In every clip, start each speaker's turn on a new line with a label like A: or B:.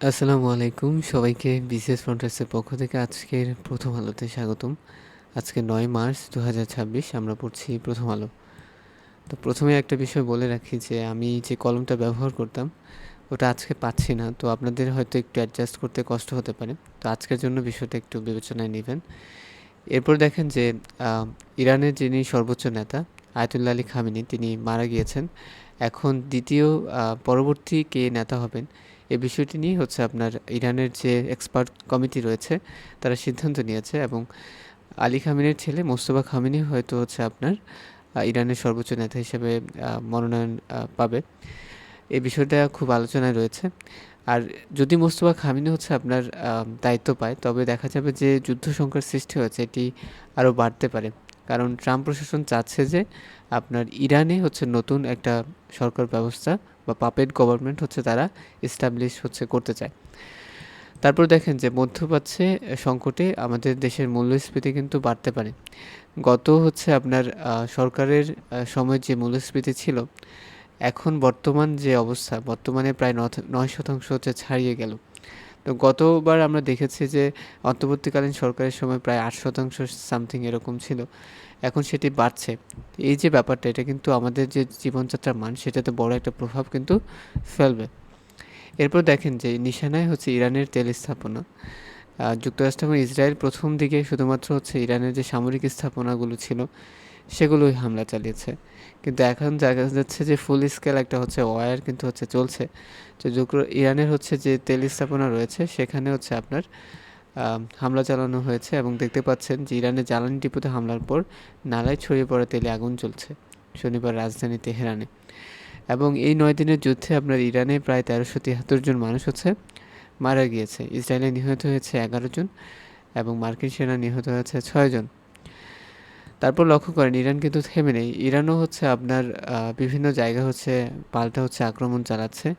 A: আসসালামু আলাইকুম সবাইকে বিসিএস ফ্রন্টার্সের পক্ষ থেকে আজকের প্রথম আলোতে স্বাগতম। আজকে ৯ মার্চ ২০২৬ আমরা পড়ছি প্রথম আলো। তো প্রথমে একটা বিষয় বলে রাখি যে আমি যে কলমটা ব্যবহার করতাম ওটা আজকে পাচ্ছি না, তো আপনাদের হয়তো একটু অ্যাডজাস্ট করতে কষ্ট হতে পারে। তো আজকের জন্য বিষয়টা একটু বিবেচনায় নেবেন। এরপর দেখেন যে ইরানের যিনি সর্বোচ্চ নেতা আয়াতুল্লাহ আলী খামেনি তিনি মারা গিয়েছেন। এখন দ্বিতীয় পরবর্তী কে নেতা হবেন এই বিষয়টি নিয়ে হচ্ছে আপনার ইরানের যে এক্সপার্ট কমিটি রয়েছে তারা সিদ্ধান্ত নিয়েছে, এবং আলী খামেনির ছেলে মোস্তফা খামেনি হয়তো হচ্ছে আপনার ইরানের সর্বোচ্চ নেতা হিসেবে মনোনয়ন পাবে। এই বিষয়টা খুব আলোচনায় রয়েছে। আর যদি মোস্তফা খামেনি হচ্ছে আপনার দায়িত্ব পায়, তবে দেখা যাবে যে যুদ্ধ সংখ্যার সৃষ্টি হয়েছে এটি আরও বাড়তে পারে। কারণ ট্রাম্প প্রশাসন চাচ্ছে যে আপনার ইরানে হচ্ছে নতুন একটা সরকার ব্যবস্থা বা পাপেট গভর্নমেন্ট হচ্ছে তারা এস্টাবলিশ হচ্ছে করতে চায়। তারপর দেখেন যে মধ্যপ্রাচ্যে সংকটে আমাদের দেশের মূল্যস্ফীতি কিন্তু বাড়তে পারে। গত হচ্ছে আপনার সরকারের সময় যে মূল্যস্ফীতি ছিল, এখন বর্তমান যে অবস্থা, বর্তমানে প্রায় ৯% হচ্ছে ছাড়িয়ে গেল। তো গতবার আমরা দেখেছি যে অন্তর্বর্তীকালীন সরকারের সময় প্রায় ৮% সামথিং এরকম ছিল, এখন সেটি বাড়ছে। এই যে ব্যাপারটা, এটা কিন্তু আমাদের যে জীবনযাত্রার মান সেটাতে বড় একটা প্রভাব কিন্তু ফেলবে। এরপর দেখেন যে নিশানায় হচ্ছে ইরানের তেল স্থাপনা। যুক্তরাষ্ট্র এবং ইসরায়েল প্রথম দিকে শুধুমাত্র হচ্ছে ইরানের যে সামরিক স্থাপনাগুলো ছিল সেগুলোই হামলা চালিয়েছে, কিন্তু এখন দেখা যাচ্ছে যে ফুল স্কেল একটা হচ্ছে ওয়ার কিন্তু হচ্ছে চলছে। তো ইরানের হচ্ছে যে তেল স্থাপনা রয়েছে সেখানে হচ্ছে আপনার হামলা চালানো হয়েছে, এবং দেখতে পাচ্ছেন যে ইরানের জ্বালানি ডিপোতে হামলার পর নালায় ছড়িয়ে পড়া তেলে আগুন জ্বলছে শনিবার রাজধানী তেহরানে। এবং এই ৯ দিনের যুদ্ধে আপনার ইরানে প্রায় ১৩৭৩ জন মানুষ হচ্ছে মারা গিয়েছে। ইসরায়েলে নিহত হয়েছে ১১ জন এবং মার্কিন সেনা নিহত হয়েছে ৬ জন। তারপর লক্ষ্য করেন ইরান কিন্তু থেমে নেই। ইরানও হচ্ছে আপনার বিভিন্ন জায়গা হচ্ছে পাল্টা হচ্ছে আক্রমণ চালাচ্ছে।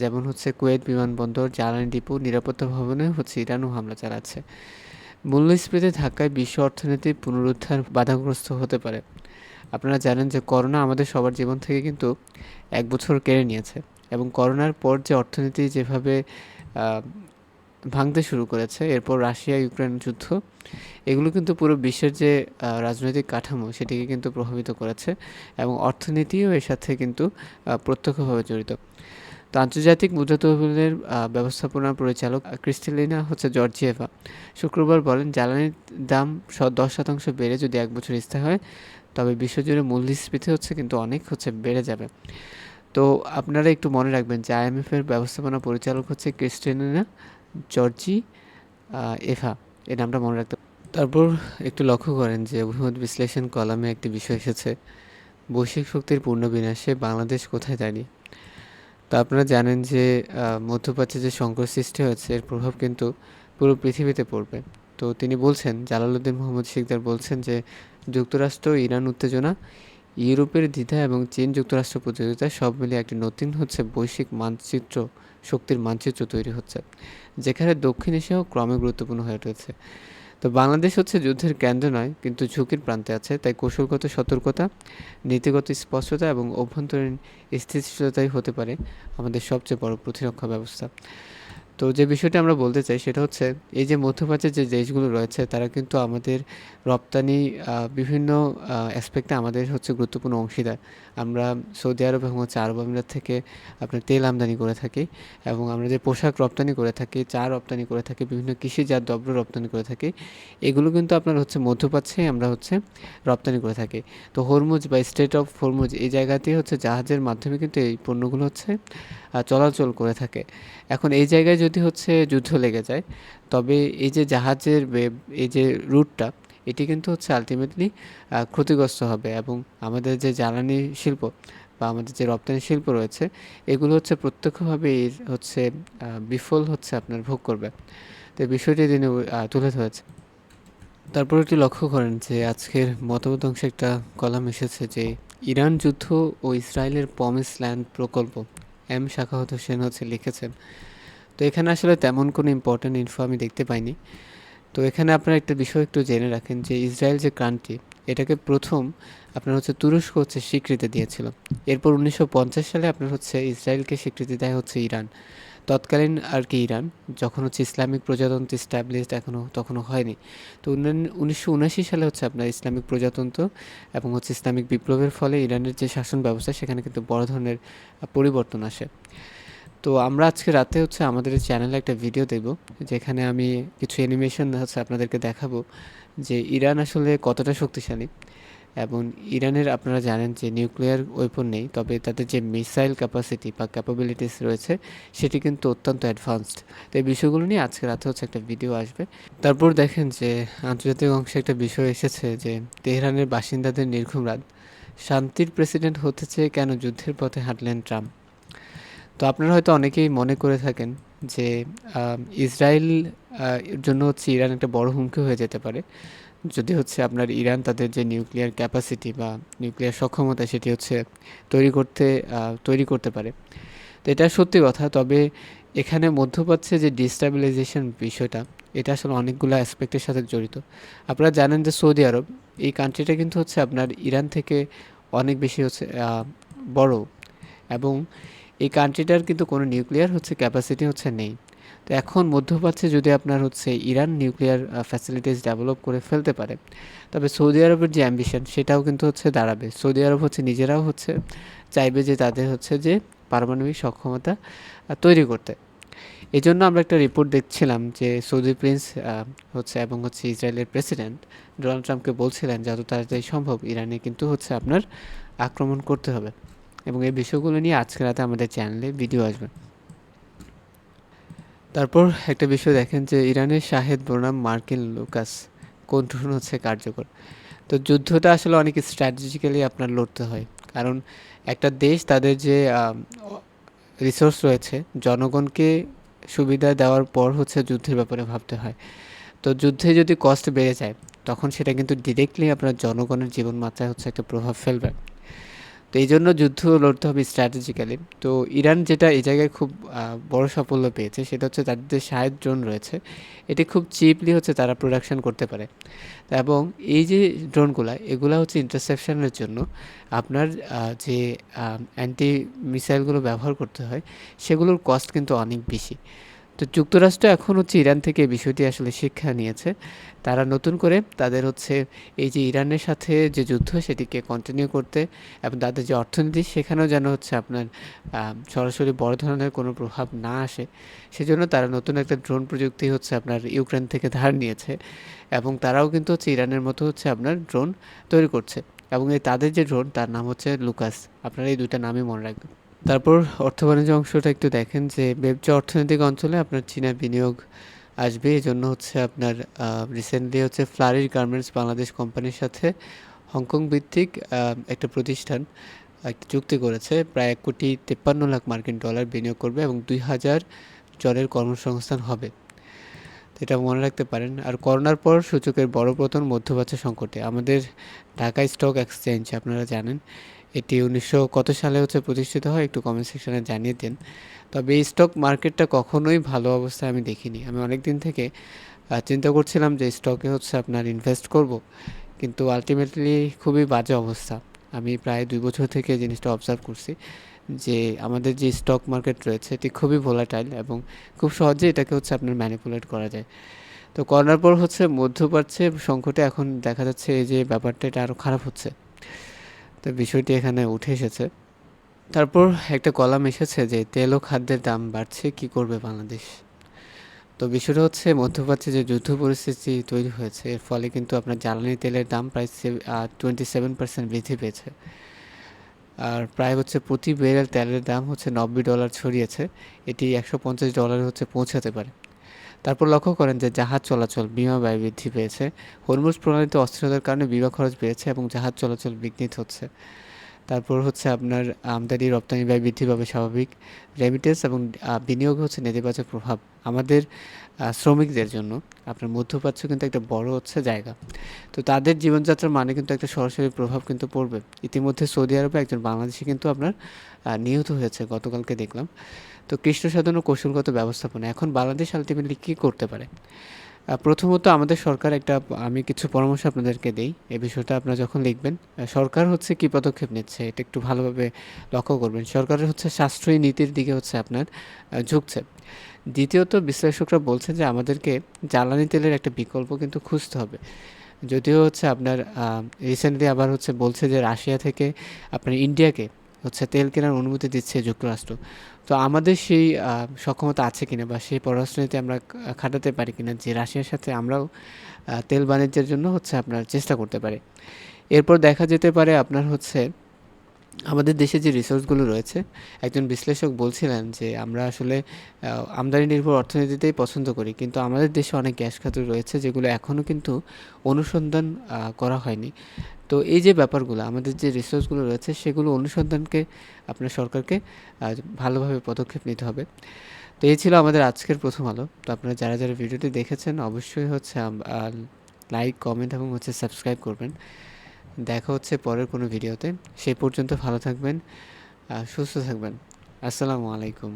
A: যেমন হচ্ছে কুয়েত বিমানবন্দর, জ্বালানি ডিপো, নিরাপত্তা ভবনে হচ্ছে ইরানও হামলা চালাচ্ছে। মূল্যস্ফীতির ধাক্কায় বিশ্ব অর্থনীতি পুনরুদ্ধার বাধাগ্রস্ত হতে পারে। আপনারা জানেন যে করোনা আমাদের সবার জীবন থেকে কিন্তু ১ বছর কেড়ে নিয়েছে, এবং করোনার পর যে অর্থনীতি যেভাবে আহ, ভাঙতে শুরু করেছে, এরপর রাশিয়া ইউক্রেন যুদ্ধ, এগুলো কিন্তু পুরো বিশ্বের যে রাজনৈতিক কাঠামো সেটিকে কিন্তু প্রভাবিত করেছে, এবং অর্থনীতিও এর সাথে কিন্তু প্রত্যক্ষভাবে জড়িত। তো আন্তর্জাতিক মুদ্রা তহবিলের ব্যবস্থাপনা পরিচালক ক্রিস্টালিনা হচ্ছে জর্জিয়েভা শুক্রবার বলেন, জ্বালানির দাম ১০% বেড়ে যদি ১ বছর স্থায়ী হয় তবে বিশ্বজুড়ে মূল্যস্ফীতি হচ্ছে কিন্তু অনেক হচ্ছে বেড়ে যাবে। তো আপনারা একটু মনে রাখবেন যে আইএমএফ এর ব্যবস্থাপনা পরিচালক হচ্ছে ক্রিস্টালিনা জর্জি এভা, এই নামটা মনে রাখতে। তারপর একটু লক্ষ্য করেন যে অভিমত বিশ্লেষণ কলামে একটি বিষয় এসেছে, বৈশ্বিক শক্তির পূর্ণ বিনাশে বাংলাদেশ কোথায় দাঁড়িয়ে। তো আপনারা জানেন যে মধ্যপ্রাচ্যে যে সংকট সৃষ্টি হয়েছে এর প্রভাব কিন্তু পুরো পৃথিবীতে পড়বে। তো তিনি বলছেন, জালালউদ্দিন মোহাম্মদ শিকদার বলছেন যে যুক্তরাষ্ট্র ইরান উত্তেজনা, ইউরোপের দ্বিধা এবং চীন যুক্তরাষ্ট্র প্রতিযোগিতা সব মিলিয়ে একটি নতুন হচ্ছে বৈশ্বিক মানচিত্র, শক্তির মানচিত্র তৈরি হচ্ছে, যেখানে দক্ষিণ এশিয়াও ক্রমে গুরুত্বপূর্ণ হয়ে উঠেছে। তো বাংলাদেশ হচ্ছে যুদ্ধের কেন্দ্র নয়, কিন্তু ঝুঁকির প্রান্তে আছে। তাই কৌশলগত সতর্কতা, নীতিগত স্পষ্টতা এবং অভ্যন্তরীণ স্থিতিশীলতাই হতে পারে আমাদের সবচেয়ে বড় প্রতিরক্ষা ব্যবস্থা। তো যে বিষয়টা আমরা বলতে চাই সেটা হচ্ছে, এই যে মধ্যপ্রাচ্যের যে দেশগুলো রয়েছে তারা কিন্তু আমাদের রপ্তানি বিভিন্ন অ্যাসপেক্টে আমাদের হচ্ছে গুরুত্বপূর্ণ অংশীদার। আমরা সৌদি আরব এবং হচ্ছে আরব আমিরাত থেকে আপনার তেল আমদানি করে থাকি, এবং আমরা যে পোশাক রপ্তানি করে থাকি, চা রপ্তানি করে থাকি, বিভিন্ন কৃষিজাত দ্রব্য রপ্তানি করে থাকি, এগুলো কিন্তু আপনার হচ্ছে মধ্যপ্রাচ্যে আমরা হচ্ছে রপ্তানি করে থাকি। তো হরমুজ বা স্ট্রেট অফ হরমুজ এই জায়গাতেই হচ্ছে জাহাজের মাধ্যমে কিন্তু এই পণ্যগুলো হচ্ছে চলাচল করে থাকে। এখন এই জায়গায় যদি হচ্ছে যুদ্ধ লেগে যায়, তবে এই যে জাহাজের এই যে রুটটা, এটি কিন্তু হচ্ছে আলটিমেটলি ক্ষতিগ্রস্ত হবে, এবং আমাদের যে জ্বালানি শিল্প বা আমাদের যে রপ্তানি শিল্প রয়েছে এগুলো হচ্ছে প্রত্যক্ষভাবে এর হচ্ছে বিফল হচ্ছে আপনার ভোগ করবে। তো এই বিষয়টি তিনি তুলে ধরেছে। তারপর একটু লক্ষ্য করেন যে আজকের মতামত অংশে একটা কলাম এসেছে যে ইরান যুদ্ধ ও ইসরায়েলের প্রমিস ল্যান্ড প্রকল্প, এম শাখাওয়াত হোসেন হচ্ছে লিখেছেন। তো এখানে আসলে তেমন কোনো ইম্পর্ট্যান্ট ইনফো আমি দেখতে পাইনি। তো এখানে আপনারা একটা বিষয় একটু জেনে রাখেন যে ইসরায়েল যে কান্ট্রি, এটাকে প্রথম আপনার হচ্ছে তুরস্ক হচ্ছে স্বীকৃতি দিয়েছিল। এরপর ১৯৫০ সালে আপনার হচ্ছে ইসরায়েলকে স্বীকৃতি দেয় হচ্ছে ইরান। তো তৎকালীন আর কি ইরান যখন হচ্ছে ইসলামিক প্রজাতন্ত্র স্ট্যাবলিশড তখনও হয়নি। তো 1979 সালে হচ্ছে আপনার ইসলামিক প্রজাতন্ত্র এবং হচ্ছে ইসলামিক বিপ্লবের ফলে ইরানের যে শাসন ব্যবস্থা সেখানে কিন্তু বড় ধরনের পরিবর্তন আসে। তো আমরা আজকে রাতে হচ্ছে আমাদের চ্যানেলে একটা ভিডিও দেব, যেখানে আমি কিছু অ্যানিমেশন হচ্ছে আপনাদেরকে দেখাবো যে ইরান আসলে কতটা শক্তিশালী। এবং ইরানের আপনারা জানেন যে নিউক্লিয়ার ওয়েপন নেই, তবে তাদের যে মিসাইল ক্যাপাসিটি বা ক্যাপাবিলিটিস রয়েছে সেটি কিন্তু অত্যন্ত অ্যাডভান্সড। তো এই বিষয়গুলো নিয়ে আজকে রাতে হচ্ছে একটা ভিডিও আসবে। তারপর দেখেন যে আন্তর্জাতিক অংশে একটা বিষয় এসেছে যে তেহরানের বাসিন্দাদের নির্ঘুম রাত, শান্তির প্রেসিডেন্ট হতে চেয়ে কেন যুদ্ধের পথে হাঁটলেন ট্রাম্প। তো আপনারা হয়তো অনেকেই মনে করে থাকেন যে ইসরায়েল এর জন্য হচ্ছে ইরান একটা বড় হুমকি হয়ে যেতে পারে যদি হচ্ছে আপনার ইরান তাদের যে নিউক্লিয়ার ক্যাপাসিটি বা নিউক্লিয়ার সক্ষমতা সেটি হচ্ছে তৈরি করতে পারে। তো এটা সত্যি কথা, তবে এখানে মধ্যপ্রাচ্যে যে ডিস্টাবিলাইজেশন বিষয়টা, এটা আসলে অনেকগুলো অ্যাসপেক্টের সাথে জড়িত। আপনারা জানেন যে সৌদি আরব এই কান্ট্রিটা কিন্তু হচ্ছে আপনার ইরান থেকে অনেক বেশি হচ্ছে বড়, এবং এই কান্ট্রিটার কিন্তু কোনো নিউক্লিয়ার হচ্ছে ক্যাপাসিটি হচ্ছে নেই। তো এখন মধ্যপ্রাচ্যে যদি আপনার হচ্ছে ইরান নিউক্লিয়ার ফ্যাসিলিটিস ডেভেলপ করে ফেলতে পারে, তবে সৌদি আরবের যে অ্যাম্বিশন সেটাও কিন্তু হচ্ছে দাঁড়াবে। সৌদি আরব হচ্ছে নিজেরাও হচ্ছে চাইবে যে তাদের হচ্ছে যে পারমাণবিক সক্ষমতা তৈরি করতে। এই জন্য আমরা একটা রিপোর্ট দেখছিলাম যে সৌদি প্রিন্স হচ্ছে এবং হচ্ছে ইসরায়েলের প্রেসিডেন্ট ডোনাল্ড ট্রাম্পকে বলছিলেন যত তাড়াতাড়ি সম্ভব ইরানে কিন্তু হচ্ছে আপনার আক্রমণ করতে হবে, এবং এই বিষয়গুলো নিয়ে আজকে রাতে আমাদের চ্যানেলে ভিডিও আসবে। তারপর একটা বিষয় দেখেন যে ইরানের শাহেদ বনাম মার্কিন লুকাস কোন ড্রোন হচ্ছে কার্যকর। তো যুদ্ধটা আসলে অনেক স্ট্র্যাটেজিক্যালি আপনার লড়তে হয়, কারণ একটা দেশ তাদের যে রিসোর্স রয়েছে জনগণকে সুবিধা দেওয়ার পর হচ্ছে যুদ্ধের ব্যাপারে ভাবতে হয়। তো যুদ্ধে যদি কস্ট বেড়ে যায় তখন সেটা কিন্তু ডিরেক্টলি আপনার জনগণের জীবনমাত্রায় হচ্ছে একটা প্রভাব ফেলবে। তো এই জন্য যুদ্ধ লড়তে হবে স্ট্র্যাটেজিক্যালি। তো ইরান যেটা এই জায়গায় খুব বড় সাফল্য পেয়েছে সেটা হচ্ছে তাদের যে শাহেদ ড্রোন রয়েছে এটি খুব চিপলি হচ্ছে তারা প্রোডাকশন করতে পারে, এবং এই যে ড্রোনগুলো এগুলো হচ্ছে ইন্টারসেপশনের জন্য আপনার যে অ্যান্টি মিসাইলগুলো ব্যবহার করতে হয় সেগুলোর কস্ট কিন্তু অনেক বেশি। তো যুক্তরাষ্ট্র এখন হচ্ছে ইরান থেকে এই বিষয়টি আসলে শিক্ষা নিয়েছে। তারা নতুন করে তাদের হচ্ছে এই যে ইরানের সাথে যে যুদ্ধ সেটিকে কন্টিনিউ করতে, এবং তাদের যে অর্থনীতি সেখানেও যেন হচ্ছে আপনার সরাসরি বড় ধরনের কোনো প্রভাব না আসে, সেজন্য তারা নতুন একটা ড্রোন প্রযুক্তি হচ্ছে আপনার ইউক্রেন থেকে ধার নিয়েছে, এবং তারাও কিন্তু হচ্ছে ইরানের মতো হচ্ছে আপনার ড্রোন তৈরি করছে। এবং এই তাদের যে ড্রোন তার নাম হচ্ছে লুকাস। আপনারা এই দুইটা নামই মনে রাখবেন। তারপর অর্থ বাণিজ্য অংশটা একটু দেখেন যে যে অর্থনৈতিক অঞ্চলে আপনার চীনা বিনিয়োগ আসবে। এই জন্য হচ্ছে আপনার রিসেন্টলি হচ্ছে ফ্লারিশ গার্মেন্টস বাংলাদেশ কোম্পানির সাথে হংকং ভিত্তিক একটা প্রতিষ্ঠান একটা চুক্তি করেছে, প্রায় 1,53,00,000 মার্কিন ডলার বিনিয়োগ করবে এবং 2,000 জনের কর্মসংস্থান হবে। এটা মনে রাখতে পারেন। আর করোনার পর সূচকের বড় পতন মধ্যপ্রাচ্য সংকটে। আমাদের ঢাকা স্টক এক্সচেঞ্জ আপনারা জানেন এটি 1900 কত সালে হচ্ছে প্রতিষ্ঠিত হয়, একটু কমেন্ট সেকশনে জানিয়ে দিন। তবে এই স্টক মার্কেটটা কখনোই ভালো অবস্থায় আমি দেখিনি। আমি অনেক দিন থেকে চিন্তা করছিলাম যে স্টকে হচ্ছে আপনার ইনভেস্ট করব, কিন্তু আলটিমেটলি খুবই বাজে অবস্থা। আমি প্রায় 2 বছর থেকে এই জিনিসটা অবজার্ভ করছি যে আমাদের যে স্টক মার্কেট রয়েছে এটি খুবই ভোলাটাইল, এবং খুব সহজে এটাকে হচ্ছে আপনার ম্যানিপুলেট করা যায়। তো করোনার পর হচ্ছে মধ্যপ্রাচ্যে সংকটে এখন দেখা যাচ্ছে এই যে ব্যাপারটা এটা আরও খারাপ হচ্ছে। তো বিষয়টি এখানে উঠে এসেছে। তারপর একটা কলাম এসেছে যে তেল ও খাদ্যের দাম বাড়ছে, কি করবে বাংলাদেশ। তো বিষয়টা হচ্ছে মধ্যপ্রাচ্যে যে যুদ্ধ পরিস্থিতি তৈরি হয়েছে এর ফলে কিন্তু আপনার জ্বালানি তেলের দাম প্রায় 27% বৃদ্ধি পেয়েছে। আর প্রায় হচ্ছে প্রতি ব্যারেল তেলের দাম হচ্ছে $90 ছড়িয়েছে, এটি $150 হচ্ছে পৌঁছাতে পারে। তারপর লক্ষ্য করেন যে জাহাজ চলাচল বিমা ব্যয় বৃদ্ধি পেয়েছে। হরমুজ প্রণালীতে অস্থিরতার কারণে বিমা খরচ বেড়েছে এবং জাহাজ চলাচল বিঘ্নিত হচ্ছে। তারপর হচ্ছে আপনার আমদানি রপ্তানি ব্যয় বৃদ্ধি পাবে স্বাভাবিক। রেমিটেন্স এবং বিনিয়োগ হচ্ছে নেতিবাচক প্রভাব আমাদের শ্রমিকদের জন্য। আপনার মধ্যপ্রাচ্য কিন্তু একটা বড় হচ্ছে জায়গা, তো তাদের জীবনযাত্রার মানে কিন্তু একটা সরাসরি প্রভাব কিন্তু পড়বে। ইতিমধ্যে সৌদি আরবে একজন বাংলাদেশি কিন্তু আপনার নিহত হয়েছে গতকালকে দেখলাম। তো কৃষ্ণ সাধন ও কৌশলগত ব্যবস্থাপনা, এখন বাংলাদেশ আলটিমেটলি কী করতে পারে। প্রথমত আমাদের সরকার একটা আমি কিছু পরামর্শ আপনাদেরকে দেই। এই বিষয়টা আপনারা যখন লিখবেন, সরকার হচ্ছে কী পদক্ষেপ নিচ্ছে এটা একটু ভালোভাবে লক্ষ্য করবেন। সরকারের হচ্ছে সাশ্রয়ী নীতির দিকে হচ্ছে আপনার ঝুঁকছে। দ্বিতীয়ত বিশ্লেষকরা বলছেন যে আমাদেরকে জ্বালানি তেলের একটা বিকল্প কিন্তু খুঁজতে হবে। যদিও হচ্ছে আপনার রিসেন্টলি আবার হচ্ছে বলছে যে রাশিয়া থেকে আপনার ইন্ডিয়াকে হচ্ছে তেল কেনার অনুমতি দিচ্ছে যুক্তরাষ্ট্র। তো আমাদের সেই সক্ষমতা আছে কিনা বা সেই পররাষ্ট্রনীতি আমরা খাটাতে পারি কিনা যে রাশিয়ার সাথে আমরাও তেল বাণিজ্যের জন্য হচ্ছে আপনার চেষ্টা করতে পারি। এরপর দেখা যেতে পারে আপনার হচ্ছে আমাদের দেশে যে রিসোর্সগুলো রয়েছে, একজন বিশ্লেষক বলছিলেন যে আমরা আসলে আমদানি নির্ভর অর্থনীতিতেই পছন্দ করি, কিন্তু আমাদের দেশে অনেক গ্যাস খাত রয়েছে যেগুলো এখনও কিন্তু অনুসন্ধান করা হয়নি। তো এই যে ব্যাপারগুলো আমাদের যে রিসোর্সগুলো রয়েছে সেগুলো অনুসন্ধানকে আপনার সরকারকে ভালোভাবে পদক্ষেপ নিতে হবে। তো এই ছিল আমাদের আজকের প্রথম আলো। তো আপনারা যারা যারা ভিডিওটি দেখেছেন অবশ্যই হচ্ছে লাইক, কমেন্ট এবং হচ্ছে সাবস্ক্রাইব করবেন। দেখা হচ্ছে পরের কোনো ভিডিওতে। সেই পর্যন্ত ভালো থাকবেন, সুস্থ থাকবেন। আসসালামু আলাইকুম।